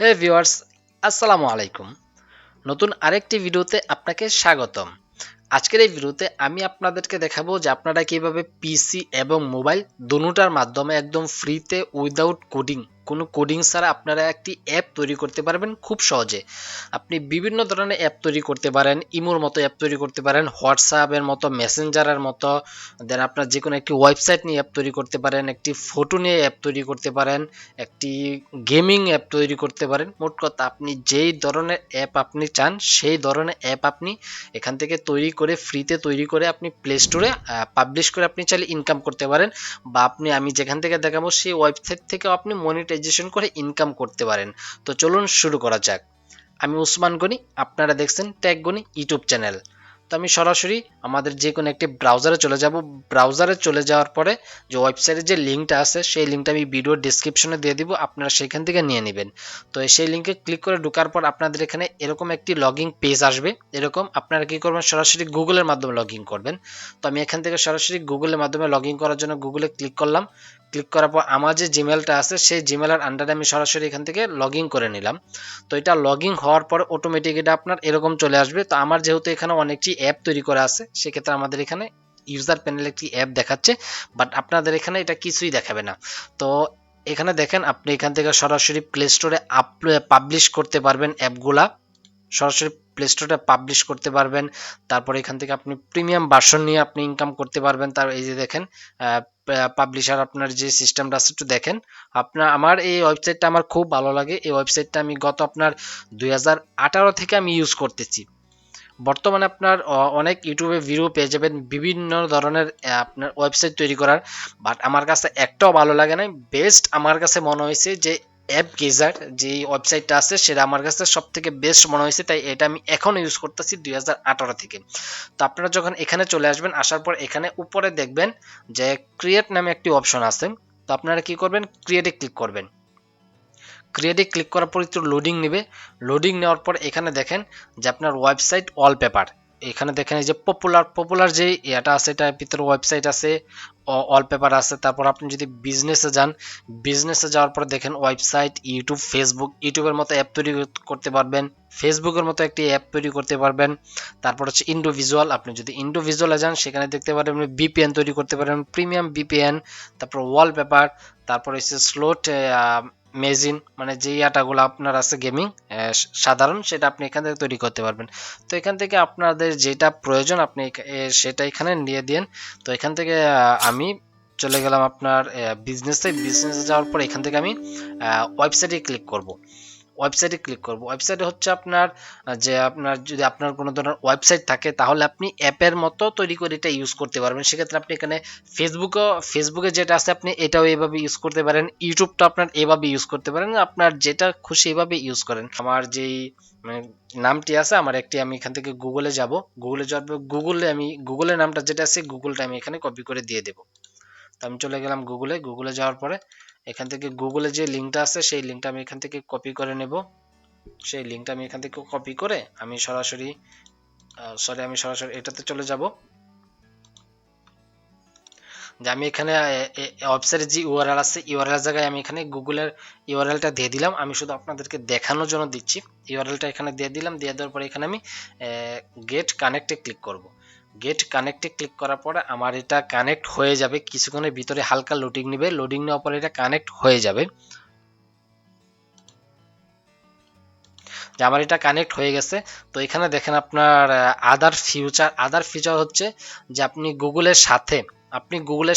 হে viewers, আসসালামু আলাইকুম। নতুন আরেকটি ভিডিওতে আপনাকে স্বাগতম। আজকের এই ভিডিওতে আমি আপনাদেরকে দেখাবো যে আপনারা কিভাবে পিসি এবং মোবাইল দোনোটার মাধ্যমে একদম ফ্রিতে উইদাউট কোডিং, কোনো কোডিং ছাড়া আপনারা একটি অ্যাপ তৈরি করতে পারবেন খুব সহজে। আপনি বিভিন্ন ধরনের অ্যাপ তৈরি করতে পারেন, ইমোর মতো অ্যাপ তৈরি করতে পারেন, হোয়াটসঅ্যাপের মতো, মেসেঞ্জারের মতো, দেন আপনার যে কোনো একটি ওয়েবসাইট নিয়ে অ্যাপ তৈরি করতে পারেন, একটি ফটো নিয়ে অ্যাপ তৈরি করতে পারেন, একটি গেমিং অ্যাপ তৈরি করতে পারেন। মোট কথা আপনি যেই ধরনের অ্যাপ আপনি চান সেই ধরনের অ্যাপ আপনি এখান থেকে তৈরি করে ফ্রিতে তৈরি করে আপনি প্লে স্টোরে পাবলিশ করে আপনি চাইলে ইনকাম করতে পারেন, বা আমি যেখান থেকে দেখাবো সেই ওয়েবসাইট থেকেও আপনি মনিটাইজেশন করে ইনকাম করতে পারেন। তো চলুন শুরু করা যাক। আমি উসমান গনি, আপনারা দেখছেন টেক গনি ইউটিউব চ্যানেল। তো আমি সরাসরি আমাদের যে কোনো একটি ব্রাউজারে চলে যাব। ব্রাউজারে চলে যাওয়ার পরে যে ওয়েবসাইটের যে লিঙ্কটা আছে সেই লিঙ্কটা আমি ভিডিওর ডিসক্রিপশনে দিয়ে দিব, আপনারা সেখান থেকে নিয়ে নেবেন। তো সেই লিঙ্কে ক্লিক করে ঢোকার পর আপনাদের এখানে এরকম একটি লগইন পেজ আসবে। এরকম আপনারা কি করবেন, সরাসরি গুগলের মাধ্যমে লগইন করবেন। তো আমি এখান থেকে সরাসরি গুগলের মাধ্যমে লগইন করার জন্য গুগলে ক্লিক করলাম। ক্লিক করার পর আমার যে জিমেলটা আছে সেই জিমেলের আন্ডারে আমি সরাসরি এখান থেকে লগইন করে নিলাম। তো এটা লগইন হওয়ার পর অটোমেটিক এটা আপনার এরকম চলে আসবে। তো আমার যেহেতু এখানে অনেকটি অ্যাপ তৈরি করা আছে, সেক্ষেত্রে আমাদের এখানে ইউজার প্যানেলে একটি অ্যাপ দেখাচ্ছে, বাট আপনাদের এখানে এটা কিছুই দেখাবে না। তো এখানে দেখেন, আপনি এখান থেকে সরাসরি প্লে স্টোরে পাবলিশ করতে পারবেন অ্যাপগুলা, সরাসরি প্লে স্টোরে পাবলিশ করতে পারবেন। তারপরে এখান থেকে আপনি প্রিমিয়াম ভার্সন নিয়ে আপনি ইনকাম করতে পারবেন। তার এই যে দেখেন পাবলিশার, আপনার যে সিস্টেমটা আছে একটু দেখেন। আমার এই ওয়েবসাইটটা আমার খুব ভালো লাগে। এই ওয়েবসাইটটা আমি গত আপনার 2018 থেকে আমি ইউজ করতেছি। বর্তমানে আপনার অনেক ইউটিউবে ভিডিও পেয়ে যাবেন বিভিন্ন ধরনের আপনার ওয়েবসাইট তৈরি করার, বাট আমার কাছে একটাও ভালো লাগে না। বেস্ট আমার কাছে মনে হয়েছে যে অ্যাপ গেজার যে ওয়েবসাইটটা আছে সেটা আমার কাছে সব থেকে বেস্ট মনে হয়েছে, তাই এটা আমি এখন ইউজ করতেছি 2018 থেকে। তো আপনারা যখন এখানে চলে আসবেন, আসার পর এখানে উপরে দেখবেন যে ক্রিয়েট নামে একটি অপশন আছে। তো আপনারা কি করবেন, ক্রিয়েটে ক্লিক করবেন। ক্রিয়েটে ক্লিক করার পর একটু লোডিং নেবে। লোডিং নেওয়ার পর এখানে দেখেন যে আপনার ওয়েবসাইট ওয়ালপেপার, এখানে দেখেন এই যে পপুলার যে এটা আছে এটার ভিতরে ওয়েবসাইট আছে, ওয়ালপেপার আছে। তারপর আপনি যদি বিজনেসে যান, বিজনেসে যাওয়ার পর দেখেন ওয়েবসাইট, ইউটিউব, ফেসবুক, ইউটিউবের মতো অ্যাপ তৈরি করতে পারবেন, ফেসবুকের মতো একটি অ্যাপ তৈরি করতে পারবেন। তারপর হচ্ছে ইন্ডিভিজুয়াল, আপনি যদি ইন্ডিভিজুয়ালে যান সেখানে দেখতে পারবেন বিপিএন তৈরি করতে পারেন, প্রিমিয়াম বিপিএন। তারপর ওয়ালপেপার, তারপর হচ্ছে স্লোট মেজিন, মানে যে ইয়াটাগুলো আপনার আছে গেমিং সাধারণ, সেটা আপনি এখান থেকে তৈরি করতে পারবেন। তো এখান থেকে আপনাদের যেটা প্রয়োজন আপনি সেটা এখানে নিয়ে দিন। তো এখান থেকে আমি চলে গেলাম আপনার বিজনেসে যাওয়ার পর এখান থেকে আমি ওয়েবসাইটে ক্লিক করব। ওয়েবসাইটে হচ্ছে আপনার যে আপনার যদি আপনার কোনো ধরনের ওয়েবসাইট থাকে তাহলে আপনি অ্যাপের মতো তৈরি করে এটা ইউজ করতে পারবেন। সেক্ষেত্রে আপনি এখানে ফেসবুকে যেটা আছে আপনি এটাও এভাবে ইউজ করতে পারেন, ইউটিউবটা আপনার এভাবে ইউজ করতে পারেন, আপনার যেটা খুশি এভাবে ইউজ করেন। আমার যেই মানে নামটি আছে আমার একটি, আমি এখান থেকে গুগলে যাব। গুগলে যাওয়ার পর গুগলের নামটা যেটা আছে গুগলটা আমি এখানে কপি করে দিয়ে দেবো। তো আমি চলে গেলাম গুগলে যাওয়ার পরে এখান থেকে গুগলে যে লিঙ্কটা আছে সেই লিঙ্কটা আমি এখান থেকে কপি করে নেব। সেই লিঙ্কটা আমি এখান থেকে কপি করে আমি সরাসরি এটাতে চলে যাব। যে আমি এখানে ওয়েবসাইটের যে ইউআরএল আছে ইউআরএল জায়গায় আমি এখানে গুগলের ইউআরএলটা দিয়ে দিলাম। আমি শুধু আপনাদেরকে দেখানোর জন্য দিচ্ছি। ইউআরএলটা এখানে দিয়ে দিলাম। দিয়ে দেওয়ার পরে এখানে আমি গেট কানেক্টে ক্লিক করব। গেট কানেক্টে ক্লিক করার পরে আমার এটা কানেক্ট হয়ে যাবে। কিছুক্ষণের ভিতরে হালকা লোডিং নেবে। লোডিং নেওয়ার পরে এটা কানেক্ট হয়ে যাবে। যে আমার এটা কানেক্ট হয়ে গেছে। তো এখানে দেখেন আপনার আদার ফিচার হচ্ছে যে আপনি গুগলের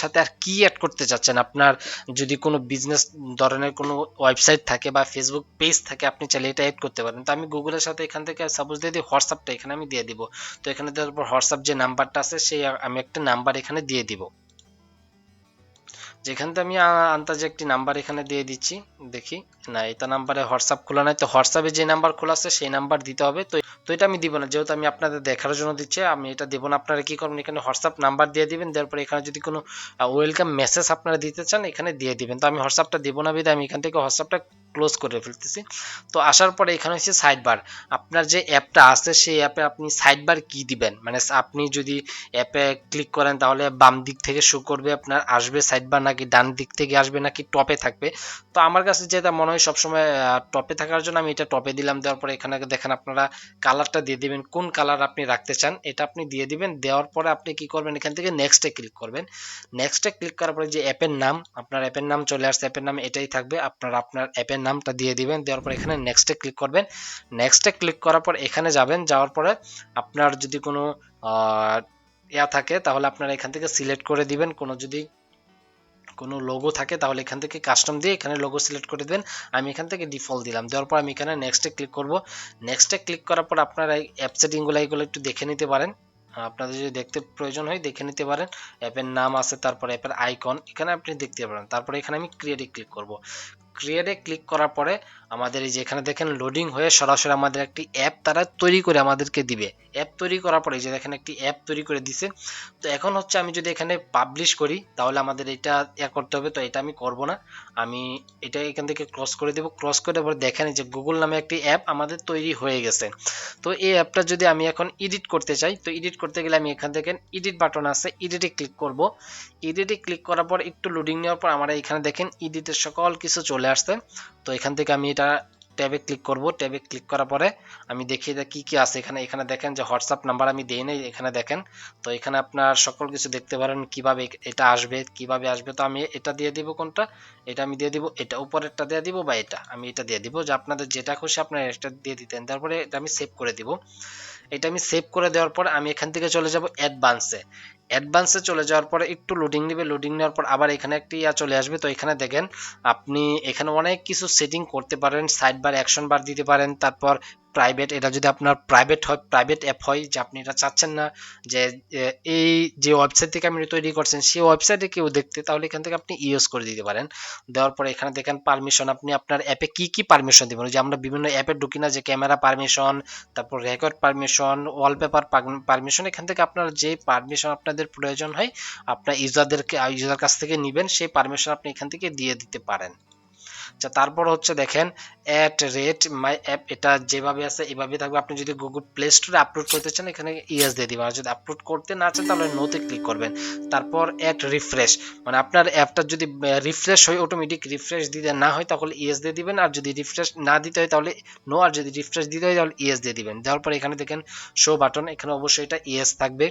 সাথে আর কি অ্যাড করতে চাচ্ছেন। আপনার যদি কোনো বিজনেস ধরনের কোনো ওয়েবসাইট থাকে বা ফেসবুক পেজ থাকে আপনি চাইলে এটা অ্যাড করতে পারেন। তো আমি গুগলের সাথে এখান থেকে সাপোজ দিয়ে দিই হোয়াটসঅ্যাপটা এখানে আমি দিয়ে দিব। তো এখানে দেওয়ার পর হোয়াটসঅ্যাপ যে নাম্বারটা আছে সেই আমি একটা নাম্বার এখানে দিয়ে দিব। যেখান থেকে আমি আন্তাজে একটি নাম্বার এখানে দিয়ে দিচ্ছি। দেখি, না এটা নাম্বারে হোয়াটসঅ্যাপ খোলা নাই। তো হোয়াটসঅ্যাপে যে নাম্বার খোলা আছে সেই নাম্বার দিতে হবে। তো এটা আমি দিব না, যেহেতু আমি আপনাদের দেখার জন্য দিচ্ছি আমি এটা দেবো না। আপনারা কি করবেন, এখানে হোয়াটসঅ্যাপ নাম্বার দিয়ে দিবেন। দেওয়ার পরে এখানে যদি কোনো ওয়েলকাম মেসেজ আপনারা দিতে চান এখানে দিয়ে দিবেন। তো আমি হোয়াটসঅ্যাপটা দেবো না বিধায় আমি এখান থেকে হোয়াটসঅ্যাপটা ক্লোজ করে ফেলতেছি। তো আসার পরে এখানে হচ্ছে সাইড বার। আপনার যে অ্যাপটা আছে সেই অ্যাপে আপনি সাইড বার কি দিবেন, মানে আপনি যদি অ্যাপে ক্লিক করেন তাহলে বাম দিক থেকে শো করবে আপনার আসবে সাইড বার, নাকি ডান দিক থেকে আসবে, নাকি টপে থাকবে। তো আমার কাছে যেটা মনে হয় সবসময় টপে থাকার জন্য আমি এটা টপে দিলাম। দেওয়ার পরে এখানে দেখেন আপনারা কালারটা দিয়ে দিবেন, কোন কালার আপনি রাখতে চান এটা আপনি দিয়ে দিবেন। দেওয়ার পরে আপনি কি করবেন, এখান থেকে নেক্সটে ক্লিক করবেন। নেক্সটে ক্লিক করার পরে যে অ্যাপের নাম, আপনার অ্যাপের নাম চলে আসছে, অ্যাপের নাম এটাই থাকবে, আপনার অ্যাপের নামটা দিয়ে দিবেন। দেওয়ার পর এখানে নেক্সটে ক্লিক করবেন। নেক্সটে ক্লিক করার পর এখানে যাবেন, যাওয়ার পরে আপনার যদি কোনো ইয়া থাকে তাহলে আপনারা এখান থেকে সিলেক্ট করে দিবেন। যদি কোনো লোগো থাকে তাহলে এখান থেকে কাস্টম দিয়ে এখানে লোগো সিলেক্ট করে দেবেন। আমি এখান থেকে ডিফল্ট দিলাম। দেওয়ার পর আমি এখানে নেক্সটে ক্লিক করব। নেক্সটে ক্লিক করার পর আপনারা এই অ্যাপ সেটিংগুলো এগুলো একটু দেখে নিতে পারেন, আপনাদের যদি দেখতে প্রয়োজন হয় দেখে নিতে পারেন। অ্যাপের নাম আছে, তারপরে অ্যাপের আইকন এখানে আপনি দেখতে পারেন। তারপরে এখানে আমি ক্রিয়েটে ক্লিক করব। ক্রিয়েটে ক্লিক করার পরে আমাদের এই যে এখানে দেখেন লোডিং হয়ে সরাসরি আমাদের একটি অ্যাপ তারা তৈরি করে আমাদেরকে দিবে। অ্যাপ তৈরি করার পরে এই যে দেখেন একটি অ্যাপ তৈরি করে দিছে। তো এখন হচ্ছে আমি যদি এখানে পাবলিশ করি তাহলে আমাদের এটা করতে হবে, তো এটা আমি করব না। আমি এটা এখান থেকে ক্রস করে দেব। ক্রস করে পরে দেখেন যে গুগল নামে একটি অ্যাপ আমাদের তৈরি হয়ে গেছে। তো এই অ্যাপটা যদি আমি এখন এডিট করতে চাই, তো এডিট করতে গেলে আমি এখান থেকে এডিট বাটন আছে, এডিটে ক্লিক করব। এডিটে ক্লিক করার পর একটু লোডিং নেওয়ার পর আমরা এখানে দেখেন এডিটের সকল কিছু চলে আসছে। তো এখান থেকে আমি এটা ট্যাবে ক্লিক করব। ট্যাবে ক্লিক করার পরে আমি দেখি এটা কি কি আছে। এখানে দেখেন যে হোয়াটসঅ্যাপ নাম্বার আমি দেই নাই, এখানে দেখেন। তো এখানে আপনার সকল কিছু দেখতে পারেন কিভাবে এটা আসবে, কিভাবে আসবে। তো আমি এটা দিয়ে দিব, কোনটা এটা আমি দিয়ে দিব, এটা উপরেরটা দিয়ে দিব, বা এটা আমি এটা দিয়ে দিব, যে আপনাদের যেটা খুশি আপনারা এটা দিয়ে দিতেন। তারপরে এটা আমি সেভ করে দিব। এটা আমি সেভ করে দেওয়ার পর আমি এখান থেকে চলে যাব অ্যাডভান্সে। অ্যাডভান্সে চলে যাওয়ার পরে একটু লোডিং নেবে। লোডিং নেওয়ার পর আবার এখানে একটি চলে আসবে। তো এখানে দেখেন আপনি এখানে অনেক কিছু সেটিং করতে পারেন, সাইড বার অ্যাকশন বার দিতে পারেন। তারপর প্রাইভেট, এটা যদি আপনার প্রাইভেট হয়, প্রাইভেট অ্যাপ হয় যে আপনি এটা চাচ্ছেন না যে এই যে ওয়েবসাইট থেকে আপনি তৈরি করছেন সেই ওয়েবসাইটে কেউ দেখতে, তাহলে এখান থেকে আপনি ইউজ করে দিতে পারেন। দেওয়ার পরে এখানে দেখেন পারমিশন, আপনি আপনার অ্যাপে কি কি পারমিশন দিবেন। যে আমরা বিভিন্ন অ্যাপে ঢুকি না যে ক্যামেরা পারমিশন, তারপর রেকর্ড পারমিশন, ওয়ালপেপার পারমিশন, এখান থেকে আপনার যে পারমিশন আপনাদের প্রয়োজন হয় আপনার ইউজার কাছ থেকে নেবেন, সেই পারমিশন আপনি এখান থেকে দিয়ে দিতে পারেন। আচ্ছা, তারপর হচ্ছে দেখেন @rate my app, এটা যেভাবে আছে এভাবে থাকবে। আপনি যদি গুগল প্লে স্টোরে আপলোড করতে চান এখানে ইয়েস দিয়ে দিবেন, আর যদি আপলোড করতে না চান তাহলে নোতে ক্লিক করবেন। তারপর @refresh, মানে আপনার অ্যাপটা যদি রিফ্রেশ হয়, অটোমেটিক রিফ্রেশ দিতে না হয় তাহলে ইয়েস দিয়ে দিবেন, আর যদি রিফ্রেশ না দিতে হয় তাহলে নো, আর যদি রিফ্রেশ দিতে হয় তাহলে ইয়েস দিয়ে দিবেন। দেওয়ার পর এখানে দেখেন শো বাটন, এখানে অবশ্যই এটা ইয়েস থাকবে,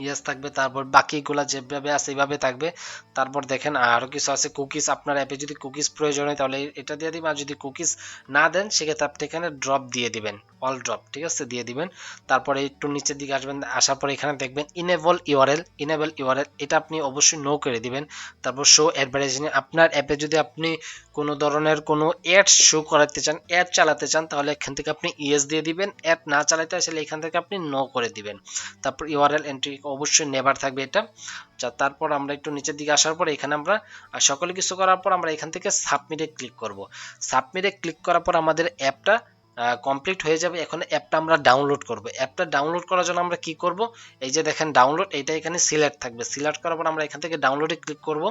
ইয়েস থাকবে। তারপর বাকিগুলা যেভাবে আছে এইভাবে থাকবে। তারপর দেখেন আরো কিছু আছে কুকিজ, আপনার অ্যাপে যদি কুকিজ প্রয়োজন হয় তাহলে এটা দিয়ে দিবেন, আর যদি কুকিজ না দেন সেক্ষেত্রে আপনি এখানে ড্রপ দিয়ে দিবেন, অল ড্রপ, ঠিক আছে, দিয়ে দিবেন। তারপরে একটু নিচের দিকে আসবেন, আসার পরে এখানে দেখবেন ইনেবল ইউআরএল, এটা আপনি অবশ্যই নো করে দিবেন। তারপর শো অ্যাডভার্টাইজিং, আপনার অ্যাপে যদি আপনি কোনো ধরনের কোনো অ্যাড শো করাতে চান, অ্যাড চালাতে চান, তাহলে এখান থেকে আপনি ইয়েস দিয়ে দিবেন। অ্যাড না চালাতে আসলে এখান থেকে আপনি নো করে দিবেন। তারপর ইউআরএল এন্ট্রি অবশ্যই নেভার থাকবে এটা। তারপর আমরা একটু নিচের দিকে আসার পর এখানে আমরা সকল কিছু করার পর আমরা এখান থেকে সাবমিটে ক্লিক করব। সাবমিটে ক্লিক করার পর আমাদের অ্যাপটা কমপ্লিট হয়ে যাবে। এখন অ্যাপটা আমরা ডাউনলোড করব। অ্যাপটা ডাউনলোড করার জন্য আমরা কি করব, এই যে দেখেন ডাউনলোড, এটা এখানে সিলেক্ট থাকবে। সিলেক্ট করার পর আমরা এখান থেকে ডাউনলোডে ক্লিক করব।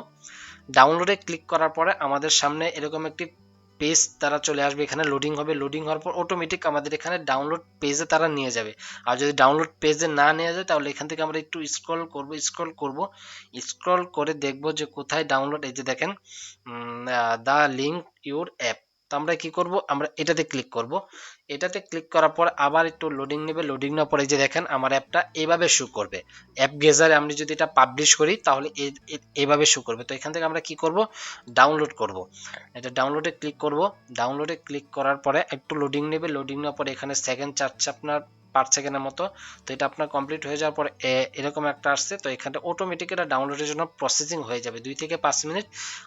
ডাউনলোডে ক্লিক করার পরে আমাদের সামনে এরকম একটি পেজ তারা চলে আসবে, এখানে লোডিং হবে। লোডিং হওয়ার পর অটোমেটিক আমাদের এখানে ডাউনলোড পেজে তারা নিয়ে যাবে। আর যদি ডাউনলোড পেজে না নিয়ে যায় তাহলে এখান থেকে আমরা একটু স্ক্রল করে দেখব যে কোথায় ডাউনলোড, এই যে দেখেন দা লিঙ্ক ইউর অ্যাপ। তো আমরা কি করব, আমরা এটাতে ক্লিক করব। এটাতে ক্লিক করার পর আবার একটু লোডিং নেবে। লোডিং নেওয়ার পরে যে দেখেন আমার অ্যাপটা এইভাবে শো করবে। অ্যাপ গেজারে আমি যদি এটা পাবলিশ করি তাহলে এইভাবে শো করবে। তো এখান থেকে আমরা কি করব, ডাউনলোড করব। এটা ডাউনলোডে ক্লিক করব। ডাউনলোডে ক্লিক করার পরে একটু লোডিং নেবে। লোডিং নেওয়ার পরে এখানে সেকেন্ড চাচ্ছে আপনার 5 সেকেন্ডের মতো। তো এটা আপনার কমপ্লিট হয়ে যাওয়ার পরে এরকম একটা আসছে। তো এখানে অটোমেটিক এটা ডাউনলোডের জন্য প্রসেসিং হয়ে যাবে 2 থেকে 5 মিনিট।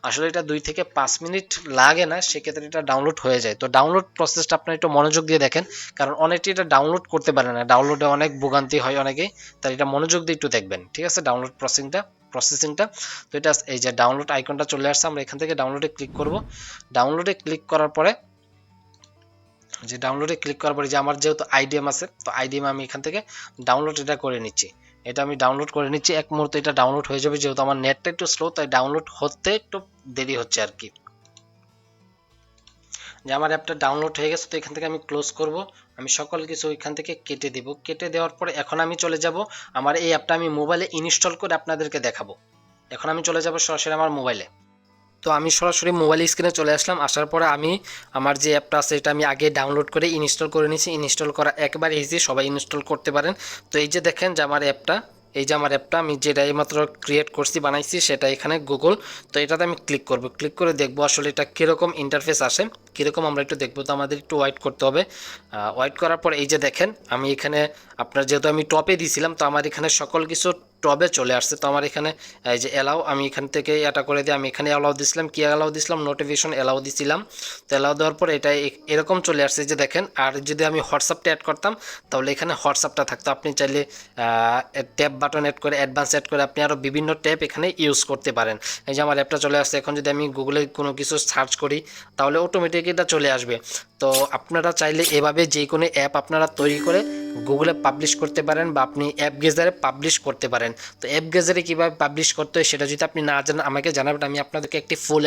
আসলে এটা 2 থেকে 5 মিনিট লাগে না, সেক্ষেত্রে এটা ডাউনলোড হয়ে যায়। তো ডাউনলোড প্রসেসটা আপনার একটু মনোযোগ দিয়ে দেখেন, কারণ অনেকে এটা ডাউনলোড করতে পারে না, ডাউনলোডে অনেক ভোগান্তি হয় অনেকেই, তাই এটা মনোযোগ দিয়ে একটু দেখবেন, ঠিক আছে। ডাউনলোড প্রসেসিংটা, তো এটা এই যে ডাউনলোড আইকনটা চলে আসছে, আমরা এখান থেকে ডাউনলোডে ক্লিক করব। ডাউনলোডে ক্লিক করার পরে যে আমার যেহেতু আইডিএম আছে, তো আইডিএম আমি এখান থেকে ডাউনলোড এটা করে নিচ্ছি। এটা আমি ডাউনলোড করে নিচ্ছি, এক মুহূর্তে এটা ডাউনলোড হয়ে যাবে। যেহেতু আমার নেটটা একটু স্লো তাই ডাউনলোড হতে একটু দেরি হচ্ছে আর কি। যে আমার অ্যাপটা ডাউনলোড হয়ে গেছে। তো এখান থেকে আমি ক্লোজ করব, আমি সকল কিছু ওইখান থেকে কেটে দেব। কেটে দেওয়ার পরে এখন আমি চলে যাব আমার এই অ্যাপটা আমি মোবাইলে ইনস্টল করে আপনাদেরকে দেখাবো। এখন আমি চলে যাব সরাসরি আমার মোবাইলে। তো আমি সরাসরি মোবাইল স্ক্রিনে চলে আসলাম। আসার পরে আমি আমার যে অ্যাপটা আছে এটা আমি আগে ডাউনলোড করে ইনস্টল করে নিয়েছি। ইনস্টল করা একবারে ইজি, সবাই ইনস্টল করতে পারেন। তো এই যে দেখেন যে আমার অ্যাপটা, এই যে আমার অ্যাপটা আমি যেটা এইমাত্র ক্রিয়েট করছি, বানাইছি, সেটা এখানে গুগল। তো এটাতে আমি ক্লিক করব, ক্লিক করে দেখবো আসলে এটা কীরকম ইন্টারফেস আসে, কীরকম আমরা একটু দেখবো। তো আমাদের একটু ওয়েট করতে হবে। ওয়েট করার পর এই যে দেখেন আমি এখানে, আপনার যেহেতু আমি টপে দিয়েছিলাম, তো আমার এখানে সকল কিছু টবে চলে আসছে। তো আমার এখানে এই যে অ্যালাউ, আমি এখান থেকে এটা করে দিয়ে আমি এখানে অ্যালাউ দিছিলাম। কি অ্যালাউ দিছিলাম? নোটিফিকেশন অ্যালাউ দিছিলাম। তো অ্যালাউ দেওয়ার পর এটা এরকম চলে আসছে যে দেখেন। আর যদি আমি হোয়াটসঅ্যাপটা অ্যাড করতাম তাহলে এখানে হোয়াটসঅ্যাপটা থাকতো। আপনি চাইলে ট্যাব বাটন অ্যাড করে, অ্যাডভান্স অ্যাড করে আপনি আরও বিভিন্ন ট্যাব এখানে ইউজ করতে পারেন। এই যে আমার অ্যাপটা চলে আসছে। এখন যদি আমি গুগলে কোনো কিছু সার্চ করি তাহলে অটোমেটিক এটা চলে আসবে। তো আপনারা চাইলে এভাবে যে কোনো অ্যাপ আপনারা তৈরি করে গুগলে পাবলিশ করতে পারেন, বা আপনি অ্যাপ গেজারে পাবলিশ করতে পারেন। তো অ্যাপ গেজারে কীভাবে পাবলিশ করতে হয় সেটা যদি আপনি না জানেন আমাকে জানাবেন, আমি আপনাদেরকে একটি ফুল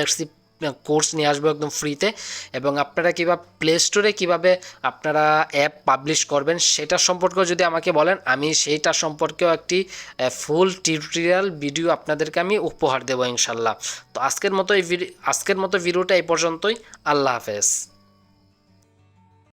কোর্স নিয়ে আসবো একদম ফ্রিতে। এবং আপনারা কীভাবে প্লে স্টোরে কীভাবে আপনারা অ্যাপ পাবলিশ করবেন সেটা সম্পর্কেও যদি আমাকে বলেন, আমি সেইটা সম্পর্কেও একটি ফুল টিউটোরিয়াল ভিডিও আপনাদেরকে আমি উপহার দেবো ইনশাল্লাহ। তো আজকের মতো ভিডিওটা এই পর্যন্তই। আল্লাহ হাফেজ।